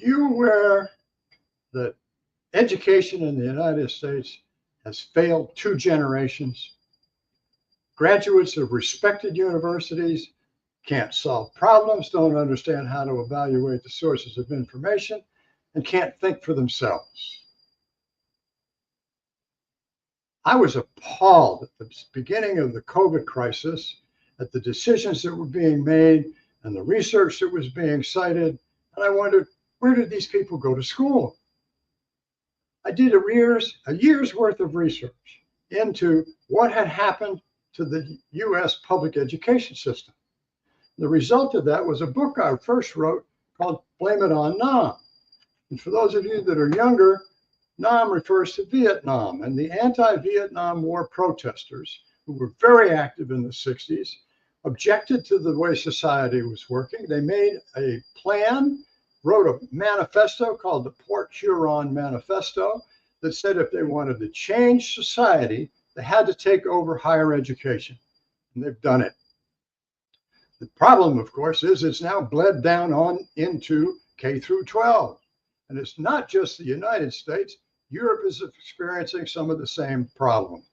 you aware that education in the United States has failed 2 generations? Graduates of respected universities can't solve problems, don't understand how to evaluate the sources of information, and can't think for themselves. I was appalled at the beginning of the COVID crisis at the decisions that were being made and the research that was being cited. And I wondered, where did these people go to school? I did a year's worth of research into what had happened to the US public education system. The result of that was a book I first wrote called Blame It on Nam. And for those of you that are younger, Nam refers to Vietnam and the anti-Vietnam War protesters who were very active in the 60s, objected to the way society was working. They made a plan, wrote a manifesto called the Port Huron Manifesto that said if they wanted to change society, they had to take over higher education. And they've done it. The problem, of course, is it's now bled down on into K through 12. And it's not just the United States. Europe is experiencing some of the same problems.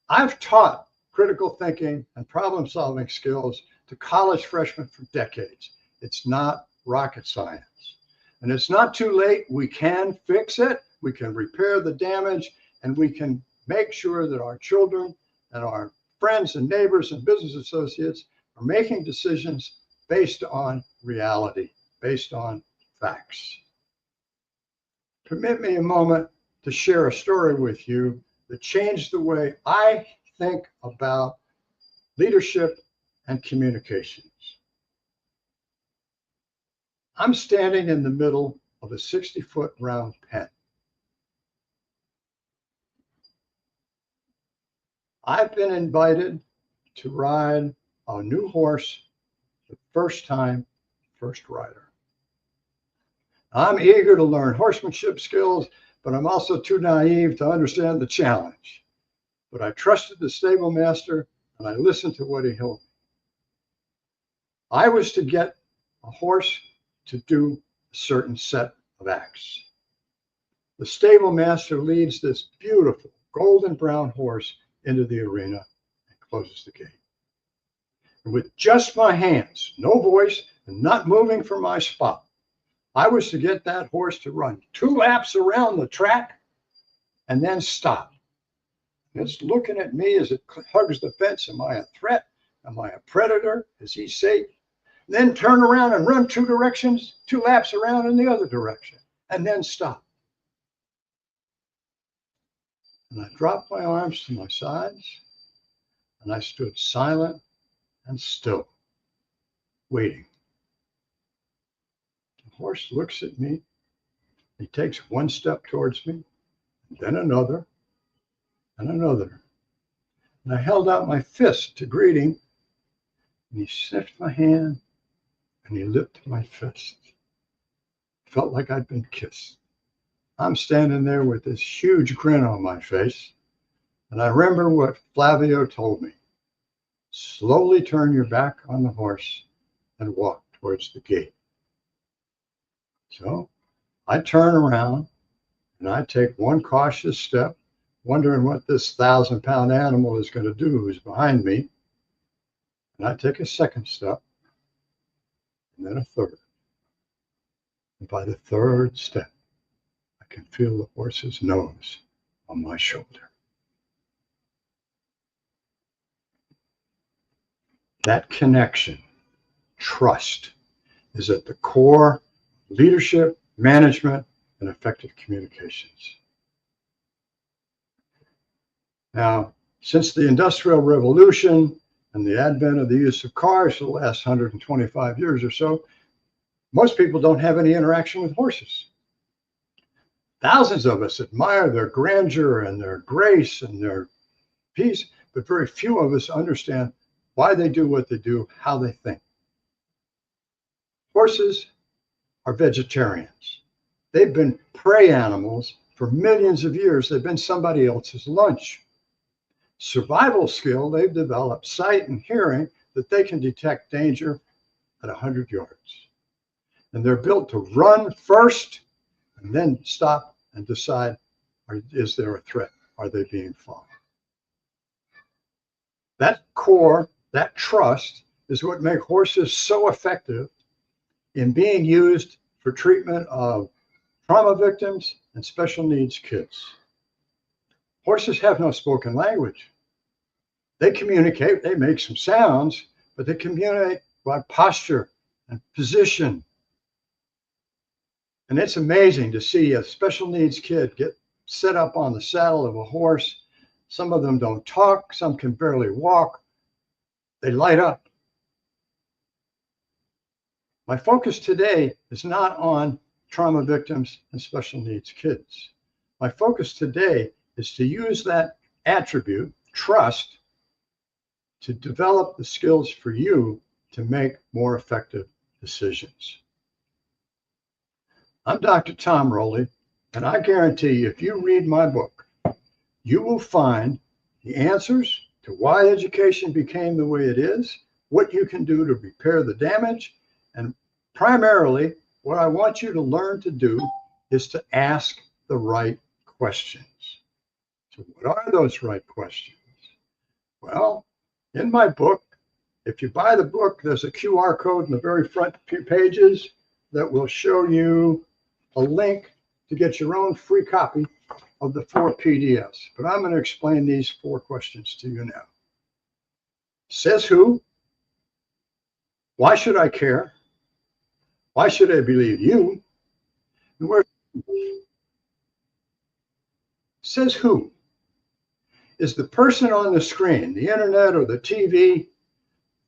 I've taught critical thinking and problem-solving skills to college freshmen for decades. It's not rocket science. And it's not too late. We can fix it. We can repair the damage, and we can make sure that our children and our friends and neighbors and business associates are making decisions based on reality, based on facts. Permit me a moment to share a story with you that changed the way I think about leadership and communications. I'm standing in the middle of a 60-foot round pen. I've been invited to ride a new horse the first time, first rider. I'm eager to learn horsemanship skills, but I'm also too naive to understand the challenge. But I trusted the stable master and I listened to what he told me. I was to get a horse to do a certain set of acts. The stable master leads this beautiful golden brown horse into the arena and closes the gate. And with just my hands, no voice, and not moving from my spot, I was to get that horse to run 2 laps around the track and then stop. It's looking at me as it hugs the fence. Am I a threat? Am I a predator? Is he safe? Then turn around and run 2 directions, 2 laps around in the other direction, and then stop. And I dropped my arms to my sides, and I stood silent and still, waiting. The horse looks at me. He takes 1 step towards me, and then another, and another. And I held out my fist to greet him, and he sniffed my hand, and he licked my fist. Felt like I'd been kissed. I'm standing there with this huge grin on my face, and I remember what Flavio told me. Slowly turn your back on the horse and walk towards the gate. So I turn around and I take 1 cautious step, wondering what this 1,000-pound animal is going to do who's behind me. And I take a 2nd step, and then a 3rd. And by the 3rd step, I can feel the horse's nose on my shoulder. That connection, trust, is at the core of leadership, management, and effective communications. Now, since the Industrial Revolution and the advent of the use of cars for the last 125 years or so, most people don't have any interaction with horses. Thousands of us admire their grandeur and their grace and their peace, but very few of us understand why they do what they do, how they think. Horses are vegetarians. They've been prey animals for millions of years. They've been somebody else's lunch. Survival skill, they've developed sight and hearing that they can detect danger at 100 yards. And they're built to run first and then stop and decide, is there a threat? Are they being followed? That core, that trust, is what makes horses so effective in being used for treatment of trauma victims and special needs kids. Horses have no spoken language. They communicate, they make some sounds, but they communicate by posture and position. And it's amazing to see a special needs kid get set up on the saddle of a horse. Some of them don't talk, some can barely walk. They light up. My focus today is not on trauma victims and special needs kids. My focus today is to use that attribute, trust, to develop the skills for you to make more effective decisions. I'm Dr. Tom Rowley, and I guarantee you, if you read my book, you will find the answers to why education became the way it is, what you can do to repair the damage, and primarily, what I want you to learn to do is to ask the right questions. So what are those right questions? Well, in my book, if you buy the book, there's a QR code in the very front pages that will show you a link to get your own free copy of the 4 PDFs. But I'm going to explain these 4 questions to you now. Says who? Why should I care? Why should I believe you? And where? Says who? Is the person on the screen, the internet or the TV,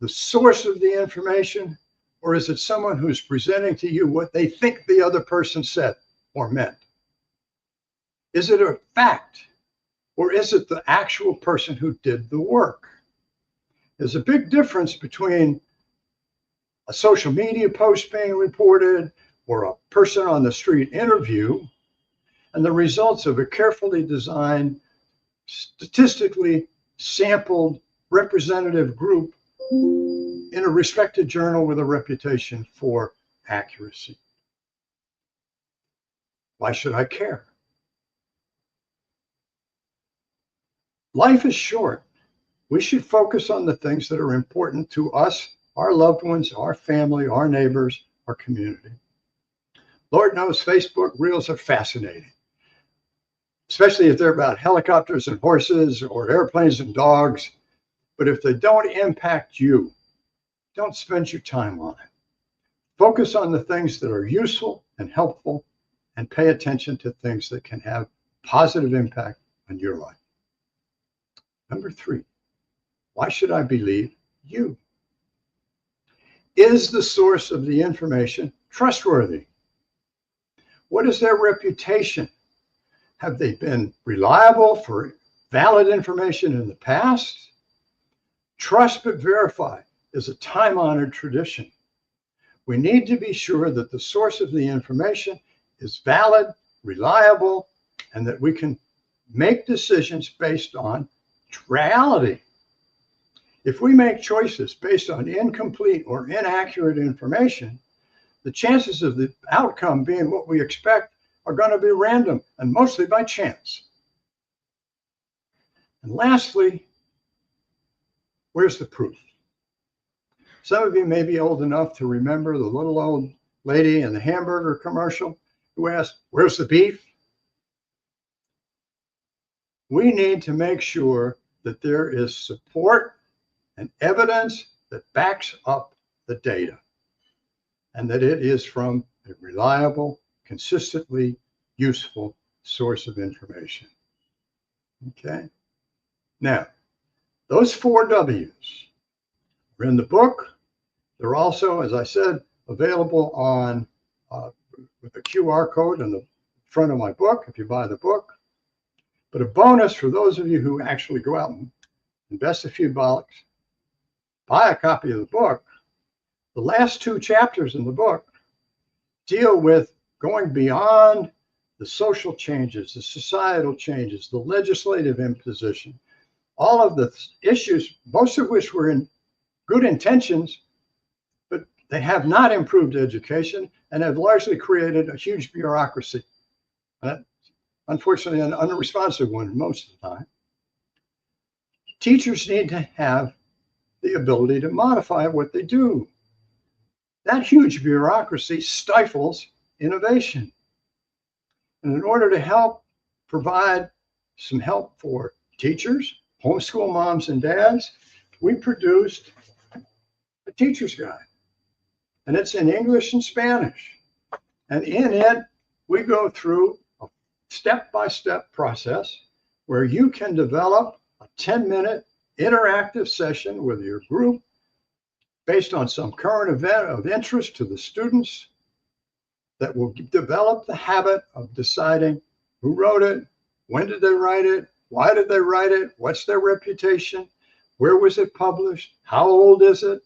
the source of the information? Or is it someone who's presenting to you what they think the other person said or meant? Is it a fact? Or is it the actual person who did the work? There's a big difference between a social media post being reported or a person on the street interview and the results of a carefully designed, statistically sampled representative group in a respected journal with a reputation for accuracy. Why should I care? Life is short. We should focus on the things that are important to us, our loved ones, our family, our neighbors, our community. Lord knows Facebook Reels are fascinating, especially if they're about helicopters and horses or airplanes and dogs. But if they don't impact you, don't spend your time on it. Focus on the things that are useful and helpful and pay attention to things that can have positive impact on your life. Number 3, why should I believe you? Is the source of the information trustworthy? What is their reputation? Have they been reliable for valid information in the past? Trust but verify is a time-honored tradition. We need to be sure that the source of the information is valid, reliable, and that we can make decisions based on reality. If we make choices based on incomplete or inaccurate information, the chances of the outcome being what we expect are going to be random and mostly by chance. And lastly, where's the proof? Some of you may be old enough to remember the little old lady in the hamburger commercial who asked, where's the beef? We need to make sure that there is support and evidence that backs up the data and that it is from a reliable, consistently useful source of information. Okay? Now, those 4 W's are in the book. They're also, as I said, available on with a QR code in the front of my book if you buy the book. But a bonus for those of you who actually go out and invest a few bucks, buy a copy of the book. The last 2 chapters in the book deal with going beyond the social changes, the societal changes, the legislative imposition, all of the issues, most of which were in good intentions, but They have not improved education and have largely created a huge bureaucracy. Unfortunately, an unresponsive one most of the time. Teachers need to have the ability to modify what they do. That huge bureaucracy stifles innovation. And in order to help provide some help for teachers, homeschool moms and dads, we produced a teacher's guide. And it's in English and Spanish. And in it, we go through a step-by-step process where you can develop a 10-minute interactive session with your group based on some current event of interest to the students that will develop the habit of deciding who wrote it, when did they write it, why did they write it, what's their reputation, where was it published, how old is it.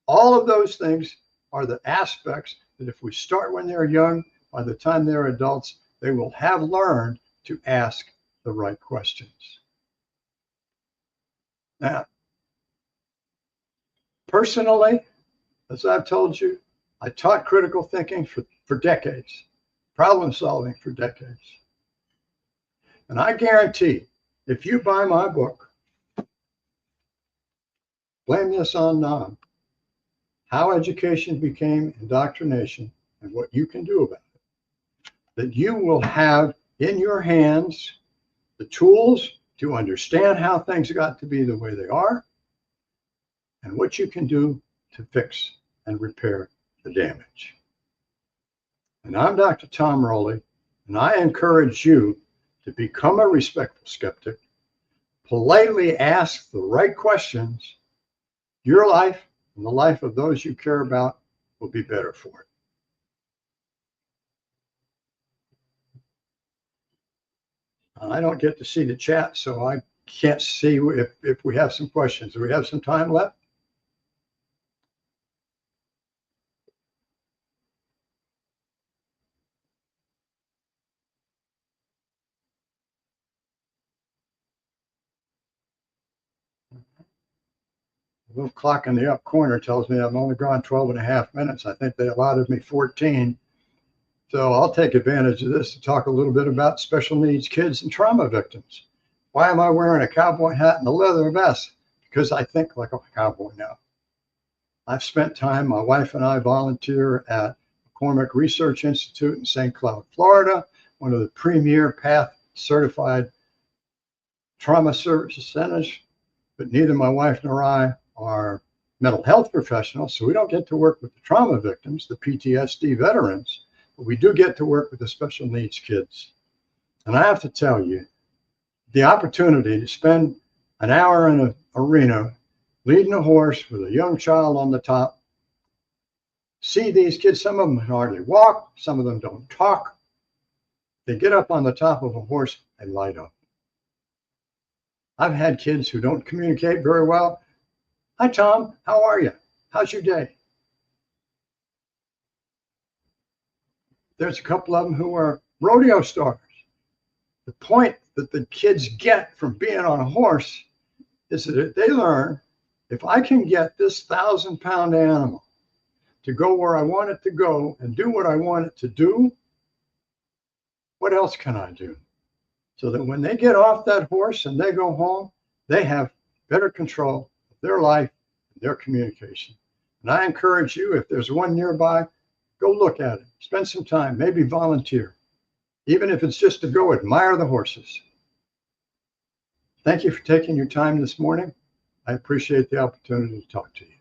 All of those things are the aspects that if we start when they're young, by the time they're adults, they will have learned to ask the right questions. Now, personally, as I've told you, I taught critical thinking for decades, problem solving for decades. And I guarantee, if you buy my book, Blame This on Nom, How Education Became Indoctrination and What You Can Do About It, that you will have in your hands the tools to understand how things got to be the way they are and what you can do to fix and repair the damage. And I'm Dr. Tom Rowley, and I encourage you to become a respectful skeptic, politely ask the right questions. Your life and the life of those you care about will be better for it. I don't get to see the chat, so I can't see if we have some questions. Do we have some time left? The little clock in the up corner tells me I've only gone 12 and a half minutes. I think they allotted me 14. So I'll take advantage of this to talk a little bit about special needs kids and trauma victims. Why am I wearing a cowboy hat and a leather vest? Because I think like a cowboy now. I've spent time, my wife and I volunteer at McCormick Research Institute in St. Cloud, Florida, one of the premier PATH certified trauma services centers, but neither my wife nor I are mental health professionals, so we don't get to work with the trauma victims, the PTSD veterans, but we do get to work with the special needs kids. And I have to tell you, the opportunity to spend an hour in an arena leading a horse with a young child on the top, see these kids, some of them can hardly walk, some of them don't talk. They get up on the top of a horse and light up. I've had kids who don't communicate very well. Hi, Tom, how are you? How's your day? There's a couple of them who are rodeo stars. The point that the kids get from being on a horse is that they learn, if I can get this 1,000-pound animal to go where I want it to go and do what I want it to do, what else can I do? So that when they get off that horse and they go home, they have better control of their life and their communication. And I encourage you, if there's one nearby, go look at it. Spend some time, maybe volunteer, even if it's just to go admire the horses. Thank you for taking your time this morning. I appreciate the opportunity to talk to you.